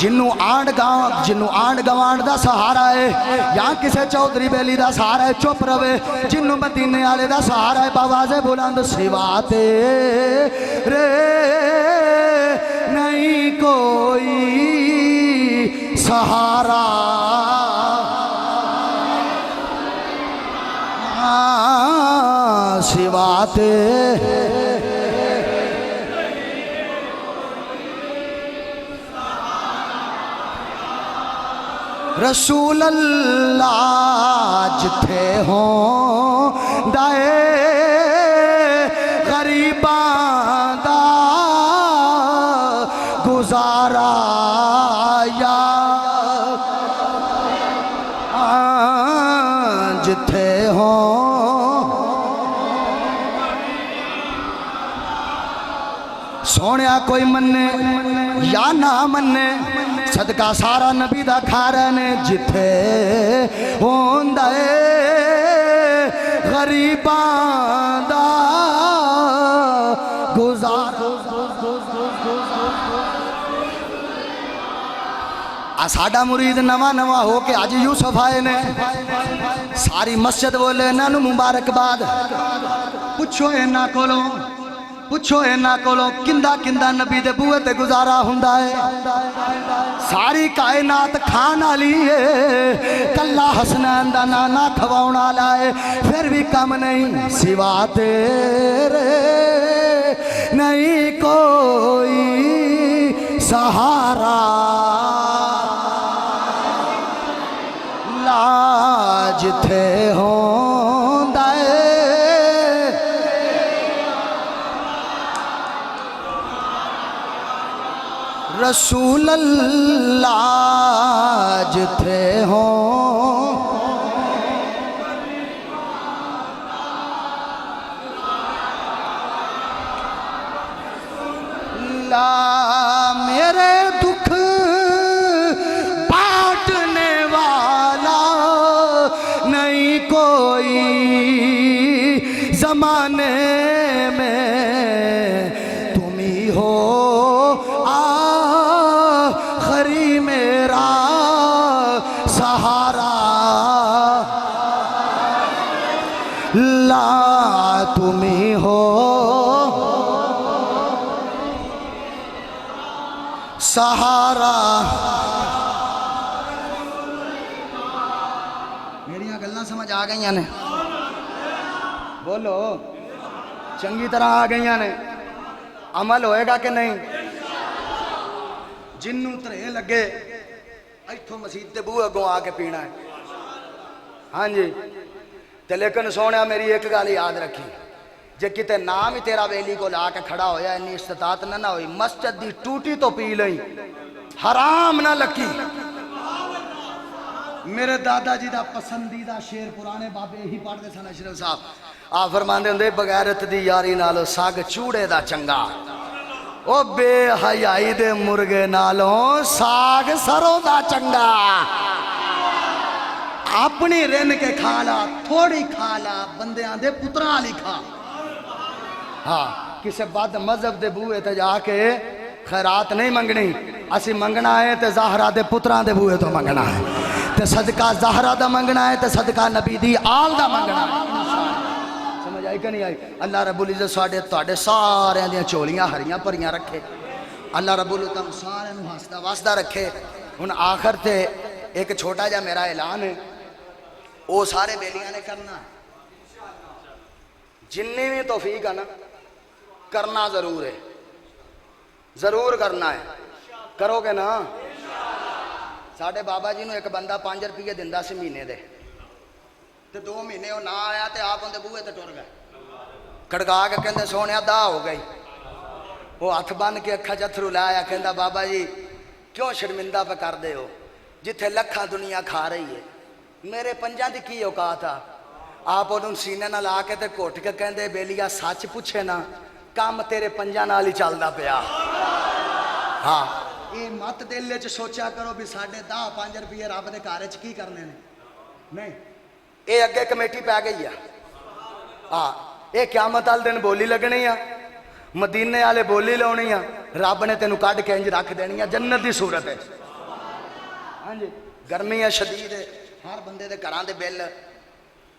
جنوں آنڈ گوانڈ دا سہارا ہے یا کسے چودھری بیلی دا سہارا ہے چپ روے جنوں مدینے والے دا سہارا ہے باواز بلند سوا تیرے نہیں کوئی سہارا سوا تیرے رسول اللہ جتھے ہوں دائے غریباں دا گزارا یا جتھے ہوں سونیا کوئی مننے یا نہ مننے صدقہ سارا نبی دا کھارنے جتھے ہوندہ غریباں دا گزار ساڑا مرید نواں ہو کے آج یوسف آئے نے ساری مسجد بولے نانو مبارک باد پوچھو اینا کولو کندہ نبی دے بوئے تے گزارا ہوندا ہے ساری کائنات کھانا لیے کلہ حسنین دا نانا کھواؤنا لائے پھر بھی کم نہیں سوا تیرے نہیں کوئی سہارا لاج تھے ہوندہ رسول اللہ جتھے ہوں لا میرے دکھ بانٹنے والا نہیں کوئی زمانے میں تم ہی ہو میرا سہارا لا تم ہی ہو سہارا میری گلاں سمجھ آ گئی نے بولو چنگی طرح آ گئی نے عمل ہوئے گا کہ نہیں جنوں ترے لگے ایتھوں مسجد تے بوئے گوں آ کے پینا ہے ہاں جی تے لیکن سونیا میری ایک گل یاد رکھی جے کتے نام ہی تیرا ویلی کو لا کے کھڑا ہویا انی استطاعت نہ ہوئی مسجد دی ٹوٹی تو پی لئی حرام نہ لکی میرے دادا جی دا پسندیدہ شیر پرانے بابے ہی پڑھ دے سن اشرف صاحب آپ فرماندے ہوندے بغیرت دی یاری نالو ساگ چوڑے دا چنگا او بے حیائی دے مرغے نالوں ساگ سروں دا چنگا اپنی رن کے کھالا تھوڑی کھالا بندیاں دے پتران لکھا ہاں کسے بعد مذہب دے بوئے تے جا کے خیرات نہیں منگنی اسی منگنا ہے تے زہرہ دے پتران دے بوئے تو منگنا ہے تے صدقہ زہرہ دا منگنا ہے تے صدقہ نبی دی آل دا منگنا ہے سمجھ آئی کہ نہیں آئی اللہ رب العزت ساڑے سارے دیاں چولیاں ہریاں پریاں رکھے اللہ رب العزت سارے نو ہستہ واسدہ رکھے ان آخر تے ایک چھوٹا جا میرا اعلان ہے وہ سارے بیلیاں نے کرنا ہے جننے میں توفیق ہے نا کرنا ضرور ہے ضرور کرنا ہے کرو گے نا ساڑھے بابا جی نو ایک بندہ 5 روپے دندہ سے مہینے دے تے 2 مہینے وہ نہ آیا تے آپ اندے بوئے تے ٹر گئے کڑکا کے کہندے سونے دا ہو گئی وہ ہاتھ بن کے اکھا جتھرو لایا کہندا بابا جی کیوں شرمندہ پہ کر دے ہو جتھے لکھاں دنیا کھا رہی ہے میرے پنجاں دی کی اوقات آ آپ انہوں سینے نہ لا کے تے کوٹ کے کہندے بیلیا سچ پوچھے نا کام تیرے پنجاں نال ہی چلدا پیا ہاں یہ مت دل وچ سوچا کرو بھی 10-5 روپے رب دے گھر وچ کی کرنے نے نہیں یہ اگے کمیٹی پی گئی ہے ہاں یہ قیامت والے دن بولی لگنی ہے مدینے والے بولی لاؤنی ہے رب نے تینوں کڈ کے انج رکھ دینی ہے جنت دی صورت ہے ہاں جی گرمی ہے شدید ہے ہر بندے دے گھراں دے بل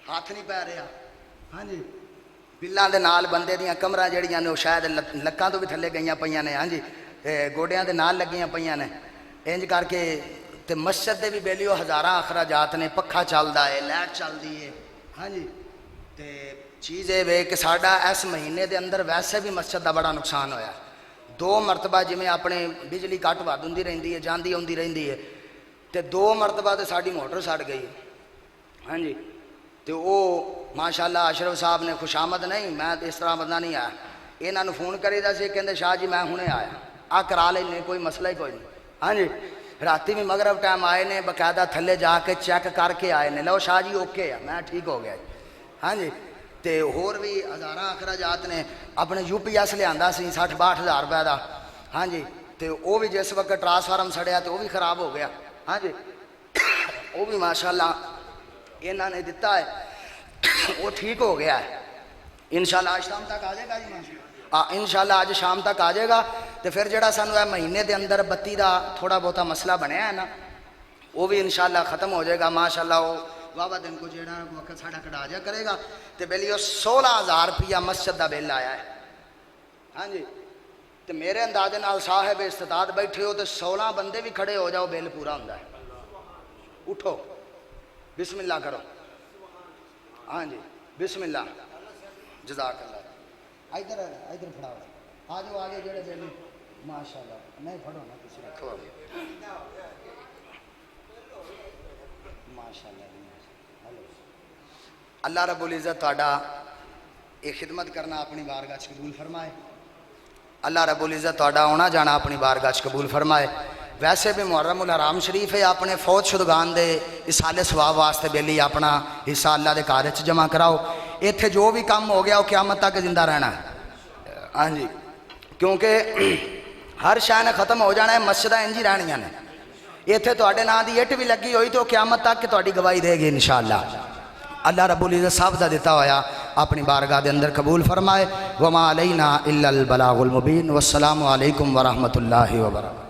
ہاتھ نہیں پی رہا ہاں جی بلاں دے نال بندے دیاں کمراں جڑیاں نے وہ شاید لکاں تو بھی تھلے گئیاں پئیاں نے ہاں جی گوڈیاں دے نال لگیاں پئیاں نے انج کر کے تے مسجد دے بھی بیلیو ہزاراں اخراجات نے پکھا چلدا ہے لائٹ چلدی ہے ہاں جی تے چیز یہ وے کہ ساڈا اس مہینے دے اندر ویسے بھی مسجد دا بڑا نقصان ہویا 2 مرتبہ جویں اپنے بجلی کٹ ود ہوندی رہندی ہے جاندی آندی رہندی ہے تے 2 مرتبہ تے ساڈی موٹر سڑ گئی ہاں جی تے او ماشاءاللہ اشرف صاحب نے خوشامد نہیں میں اس طرح بندہ نہیں آیا انہاں نوں فون کری دا سی کہندے شاہ جی میں ہنے آیا آ کرا لینے کوئی مسئلہ ہی کوئی نہیں ہاں جی راتی بھی مغرب ٹائم آئے نے باقاعدہ تھلے جا کے چیک کر کے آئے نے لو شاہ جی اوکے ہے میں ٹھیک ہو گیا ہاں جی تے ہور بھی ہزاراں اخراجات نے اپنے یو پی ایس لیا سی 60-62 ہزار روپے دا ہاں جی تے وہ بھی جس وقت ٹرانسفارم سڑیا تو وہ بھی خراب ہو گیا ہاں جی وہ بھی ماشاءاللہ انہوں نے دتا ہے وہ ٹھیک ہو گیا ہے انشاءاللہ آج شام تک آ جائے گا جی انشاءاللہ آج شام تک آ جائے گا تو پھر جڑا سانو ہے مہینے دے اندر بتی دا تھوڑا بہتا مسئلہ بنیا ہے نا وہ بھی انشاءاللہ ختم ہو جائے گا ماشاءاللہ وہ بابا دن کو جڑا وقت ساڑا کٹا جا کرے گا تو بیلیو 16,000 روپیہ مسجد دا بل آیا ہے ہاں جی تو میرے اندازے نال صاحب استطاعت بیٹھے ہو تو 16 بندے بھی کھڑے ہو جاؤ بل پورا ہوتا ہے اٹھو بسم اللہ کرو ہاں جی بسم اللہ جزاک اللہ ادھر ادھر پڑھاؤ آ جاؤ آگے جڑے بل ماشاءاللہ نہیں پڑھو نا کسی رکھو ماشاءاللہ اللہ رب العزت تہاڈا یہ خدمت کرنا اپنی بارگاہ وچ قبول فرمائے اللہ رب العزت تہاڈا آنا جانا اپنی بارگاہ وچ قبول فرمائے ویسے بھی محرم الحرام شریف ہے اپنے فوت شدگان دے اصال ثواب واسطے بیلی اپنا حصہ اللہ دے گھر وچ جمع کراؤ ایتھے جو بھی کام ہو گیا وہ قیامت تک زندہ رہنا ہے ہاں جی کیونکہ ہر شے نے ختم ہو جانا ہے مسجداں انج ہی رہنیاں نے ایتھے تہاڈے نام دی اٹ بھی لگی ہوئی تو قیامت تک کہ تہاڈی گواہی دے گی انشاءاللہ اللہ رب العزت سب دا دیتا ہویا اپنی بارگاہ دے اندر قبول فرمائے وما علینا الا البلاغ المبین والسلام علیکم ورحمۃ اللہ وبرکاتہ